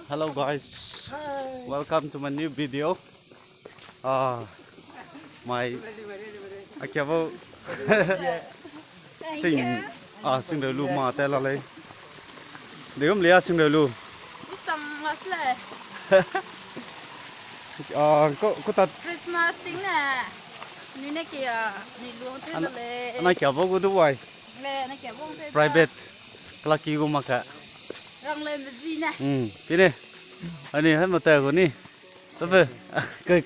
Hello guys, Hi. welcome to my new video. My akabo sing sing đời lu mà tay là lấy để không lấy sing đời lu có ta Christmas tính nè, như này kìa, nhìn luôn thế là lệ. anh ấy kéo vô cái đuôi Lệ này kìa vong thế. private, cái kia cũng mặc cả. Răng lên cái gì nè? Cái này, anh ấy hết một tờ của ni, tốt về, cười.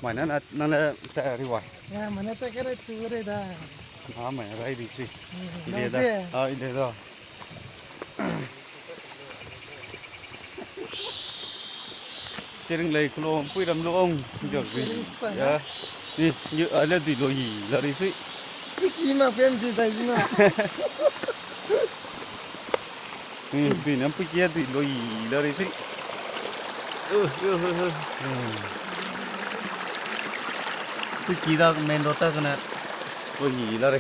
Mày nó là sẽ đi ngoài. Ya, mana tak kira tu dah. Mày ở đây đi chứ. Đi Nasi. đó. Đi đó. Trên lấy kilo quy đầm lô ông được gì? Đi như ở đây thì lôi gì là đi suy. Iki mah phim gì đây mà. Vì nó bây giờ thì lôi gì là đi suy. Cái kia đó main đồ ta cái này lôi gì là đây.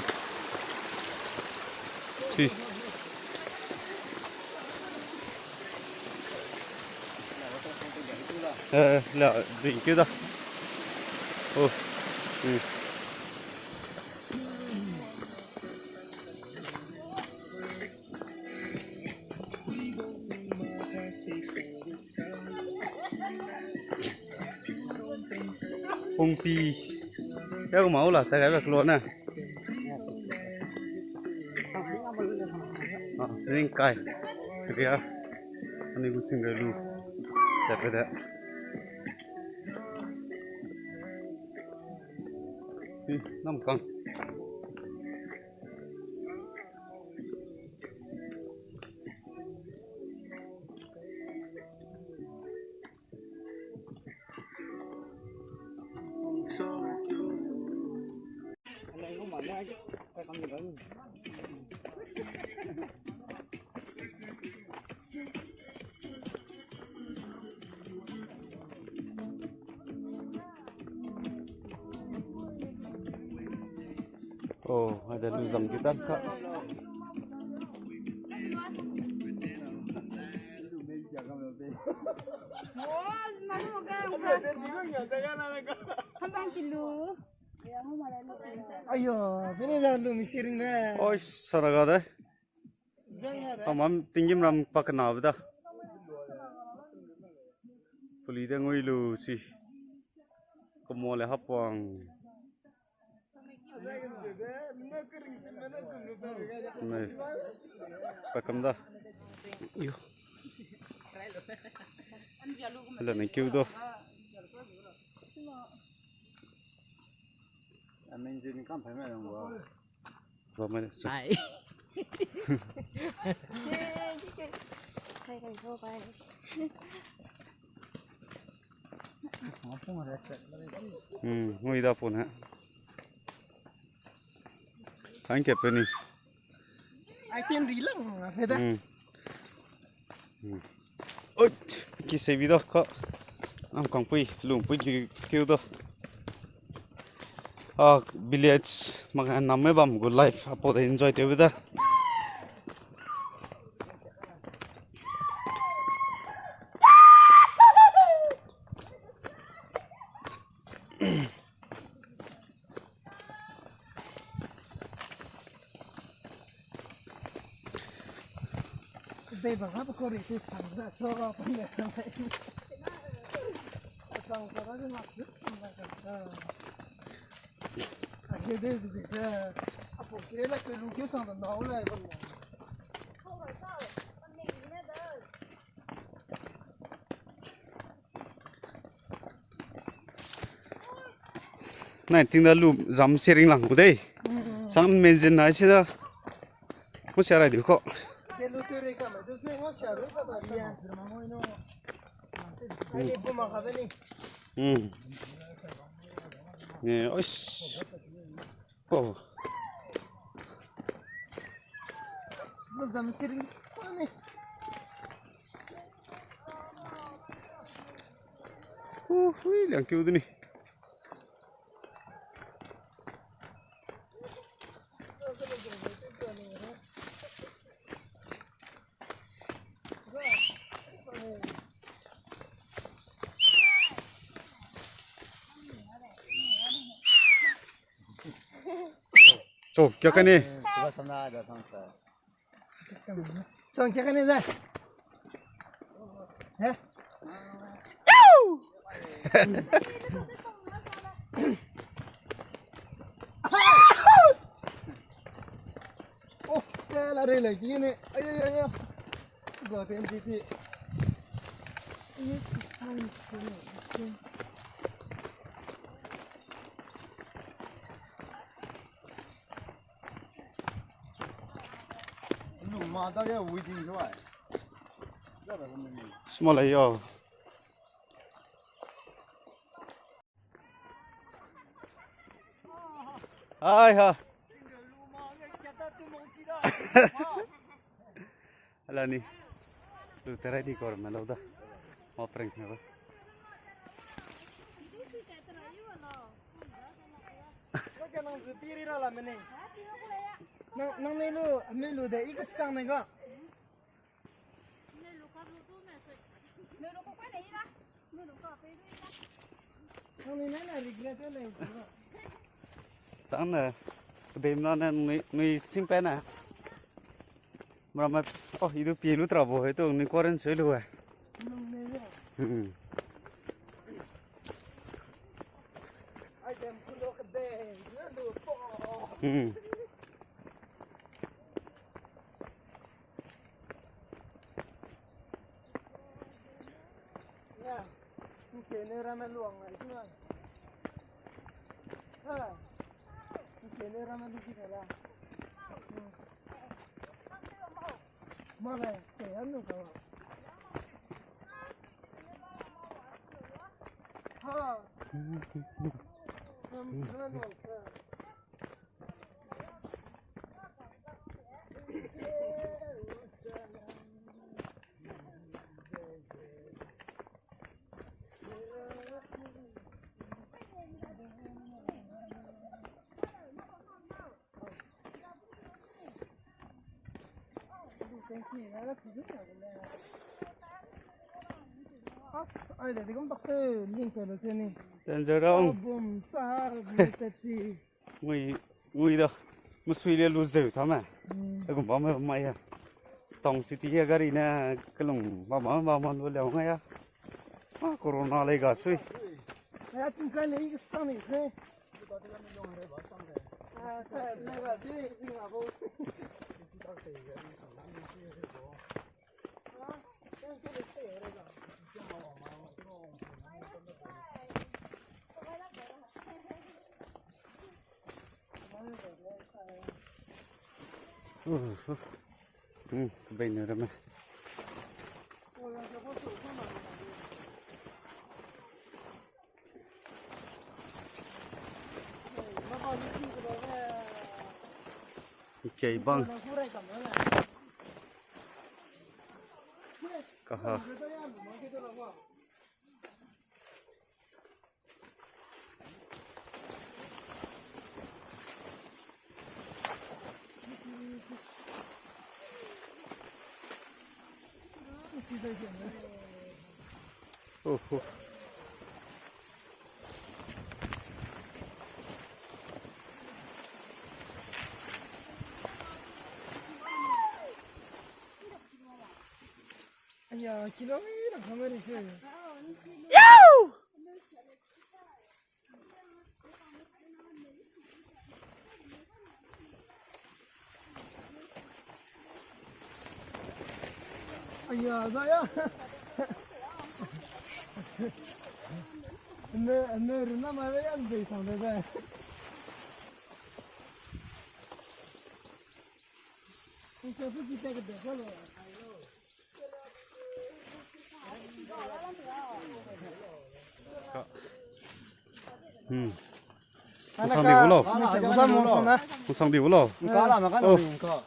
Suy. Là đỉnh kia đó. Phong phi cái máu là tay gái bạc luôn nè riêng cài kìa anh ấy cũng xin người luôn đẹp cái đấy đi năm con ada luzam kita kak. Ayo, ini jangan lu misiring dah. Oh, saraga deh. Amam tinggi meram pakai nabi dah. Pulih ngoi lu sih. Kemole hapang. Này, phải cầm đó. Lần này kêu đâu? Anh nên chỉ cầm phải mấy đồng bò. Bò mấy? Sai. Ngồi đâu pun hả? Anh kẹp bên này. Item rilang, ada. Ôi, cái xe video có, anh còn pui, lùm pui kêu đó. Village, mà nằm mấy bầm good life, apo để enjoy tiêu đó. Đây bằng apa kau itu sangga soal apa ni? Sangga ada maksud sangga. Akhirnya begitu. Apa kira lah kalau kita sangga nahu lah itu. Này, tiếng đã lùm dám sharing lằng của đây. Sáng mình dân nói chứ đó. Có xe này được không? Nè, ôi. Ui,两kêu thế này. 저 격하니 그거 삼나다 상사. 잠깐만요. 전 잠깐만 자. 예? 오, 야라를 내기네. 아야야야. 이거 뱀지지. 이게 비슷한 거네. 마다게 우이딩 좋아. 저거 보면 스몰라요. 아이하. 알라니. 루테라 디 거르 말로다. 오프랭 해봐. 너는 스피리라 라면에. nang melu de ik sang này cơ nang này là regret này sáng nè đêm nó nuôi sinh bé nè mà itu pilu trabo itu nuôi koren chơi luôn à Kene ramen luang lah itu kan. Kene ramen di sini lah. Mana? Kayak anu kau. Ha. Ramen ai để cũng bắt tư nhìn phải là thế này. Đến giờ đâu? Bùm sa bùm ngui đâu, một suy liên lùi dữ thắm à? Tôi cũng bảo mày à, tổng city kia gari nè, cái lồng bảo luôn leo ngay à? Corona lại gạt suy. Nãy chúng cái này cái sang này thế. Sao này gạt suy đi ngả vô. Bệnh nữa đó mà. Chạy băng. Cả hả? Ya, kilometer kamera sih. Ayah, saya. Anda rumah mana yang di sana dah? Kita kita kita kalau. Không sang đi vô không sang đi vô có là mà cái Ô. mình có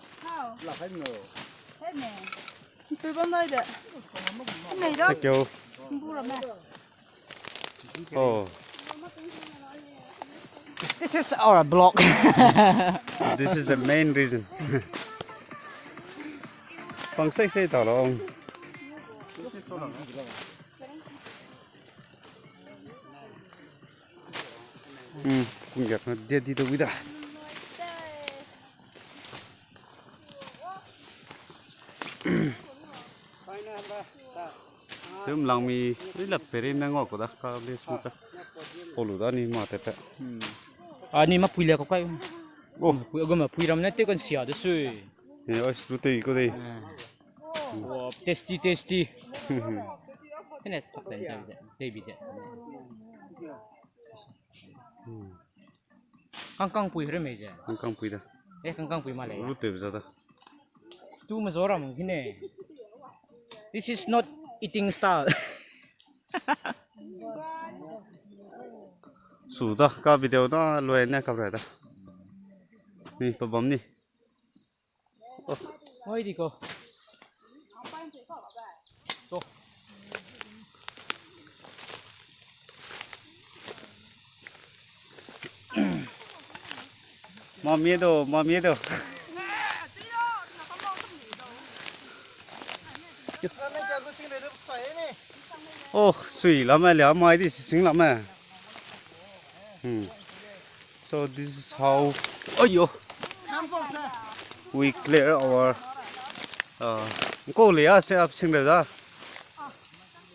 là phải ngờ. Thế nè. Tôi vẫn nói được. Cái này đó. kêu Không bu rồi mẹ. oh This is our block. this is the main reason bằng xây tao là ông cũng gặp nó đi đâu biết à Tüm làng mi rất là bể na ngọc của ta cả bên sụt ta ổ lụt đó ni mà tệ tệ Ni ma pui le ko kai. ô Pui agam ma pui ram na te kon sia de sui. này ơi sụt tây có đây Wow, tasty tasty. Cái này chắc là đây bị chết. Kang pui hre me je. không căng pui đó Kang pui ma le. lụt tây bây giờ Tu ma zoram hine. This is not eating style. sụt đó cả video nó loay nè cặp này ta ni pa bấm ni Oi di ko. To. mà mía đâu Nó cho cái xin được xoáy này. ô suy lắm mà léo mai đi xinh lắm mà so this is how ôi yo Ham phong sa. we clear our cô lẽ sẽ ấp sinh được ra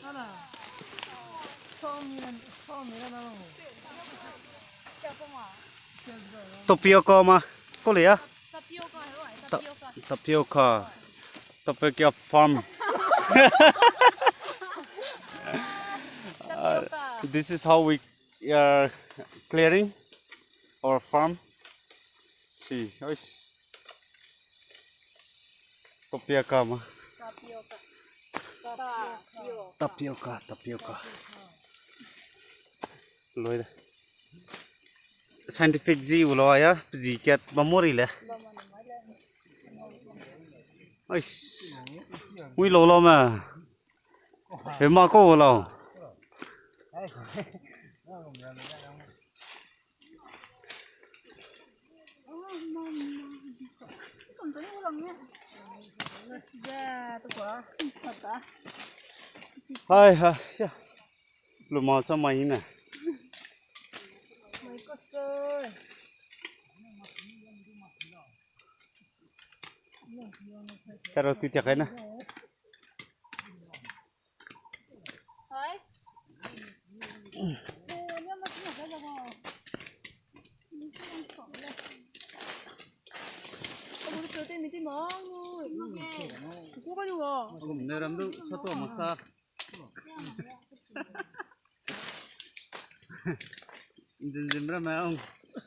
Đó là. Sau miền nào. tapioca mà cô lẽ Tapioca hiểu rồi, tapioca. tapioca tapioca farm Tapioca. this is how we are clearing our farm see ôi tapioca mà Tapioca. tapioca lôi đây scientific gì u lo ya gì kết memory le ôi ui lo mà thế mà cô lo Còn tới một lần nhé. Dạ, tôi có thật à? ai ha lo mà sao mày nè Mấy con chơi. cái rồi tôi cái nè Đấy. Nhưng mà cái này là ông chơi tên mình tên món rồi. Cô có nhiều à? cũng nơi làm được sao tôi mặc sao dần ra mà ông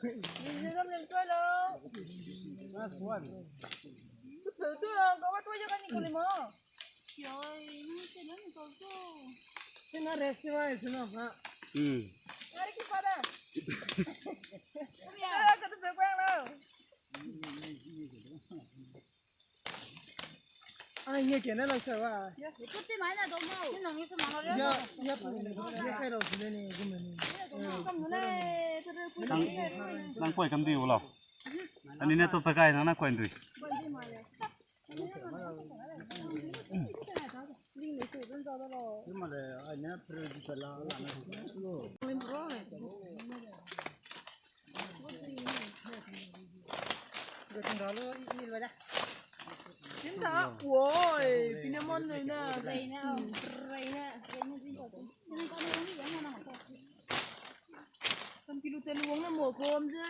Nhìn ra mình chơi đâu. Thử tôi là có bắt tôi cho cái gì mà. Trời, nó chơi nó nhiều chứ. Xin nó restaurant xin nó ha. Ngari kita dah. Ya, kata terpang lah. Anh nghe kiến nó là sao à? Ikut di mana dong mau? Ini nangis mana dia? Ya, ya cái đầu thì này cái mình. Kamu ni terus pergi. đang quay cầm tiêu rồi anh ấy tôi phải cái nó quay rồi Nhưng mà để anh nhá, phải là Cái thằng đó nó đi vào đây. Chính thật. Ôi, Pinamon này nè. Đây nè. Đây nè. Con kilo tên uống nó mùa cơm chứ.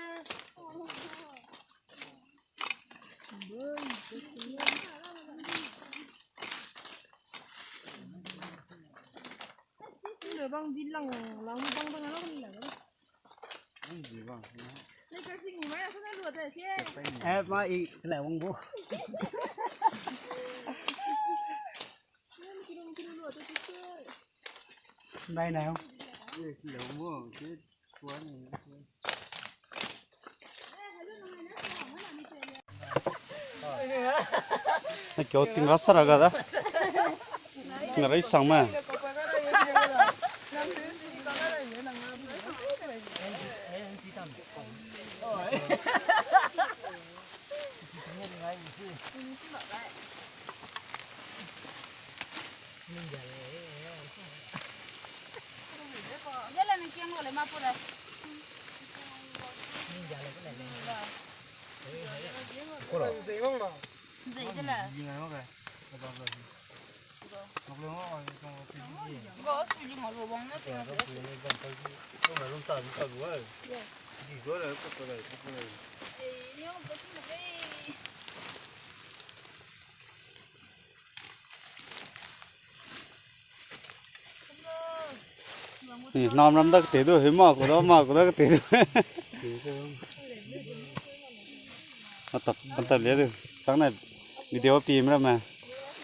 Rồi băng đi lằng băng nó không lằng. Đây cái gì mấy là không lừa thế chứ. em mà ý cái này ông bố. Đây nào. nó kiểu tiếng gắt sao ra đó tiếng đấy sang mà Dia lah nak kiang boleh mampu dah. Dễ không nào? Dễ chứ là. Có suy nghĩ ngồi bông nó tiền là nhưng mà có một cái Nam lắm ta cái đó hiếm mà của đó cái đó tập lấy được sáng nay video phim ra mà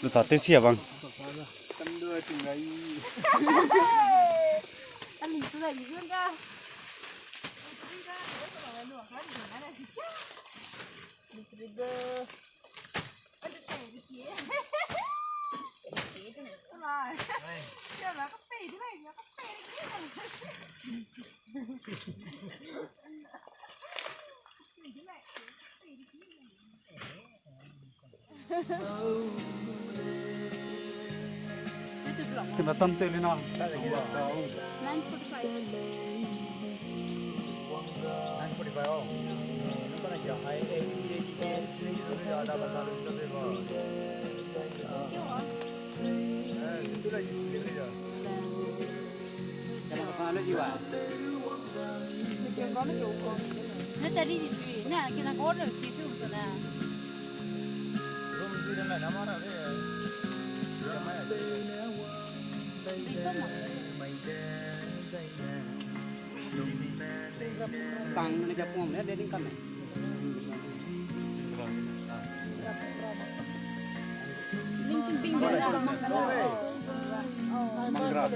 được tập tiếp xia bằng anh nhìn tôi là gì dương ca thì mà tâm tư lên non nó ta đi thì suy nè cái nó có được kỹ sư rồi nè Tăng nó chụp ngom đấy đến con này. linh tinh tinh rồi nè mangrat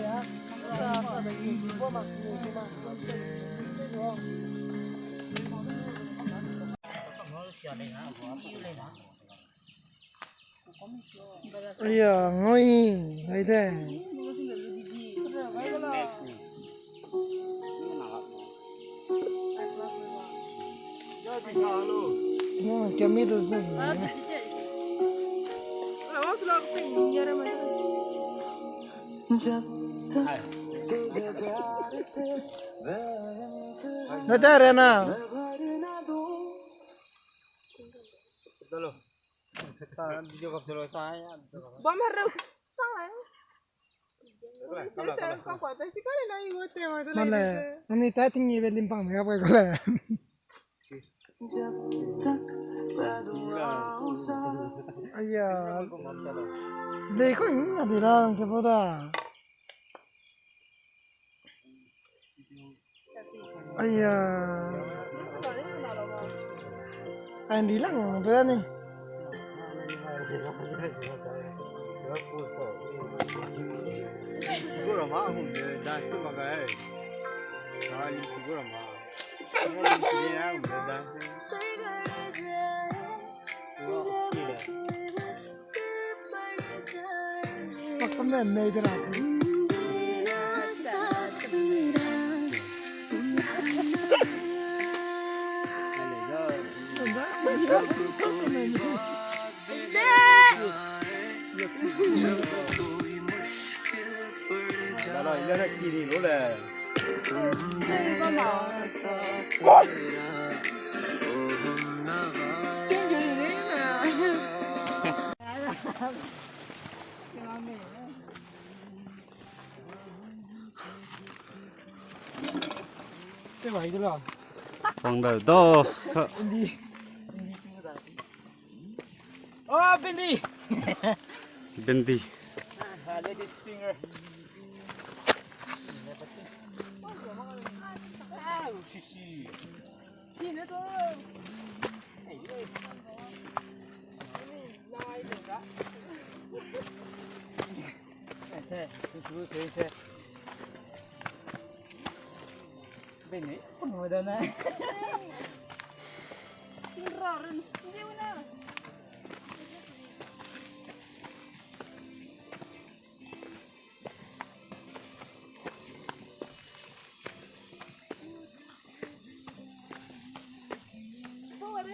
Ây da, ngồi thế. Nó cái mi đó gì? Nó ta ra nào? bấm haru sang lại con quả tay cái này nó tiêu rồi Mà là, anh ấy ta tiếng gì về limpang mấy cái là. Ây da, đây có những cái gì đó cái bộ đó. Ây da, anh đi lăng bây giờ này. siguro mà không đang cứ mà cái đó siguro mà không có gì nha cũng đang Bak kami may dira. đó là cái kỳ đi nữa là con mỏ Cái vậy đó là. bằng đời đó Đi. Oh, Bindi. bên đi Ladies finger. gì nữa thôi Bên này không ngồi đâu nè. rõ ràng siêu nè thôi đi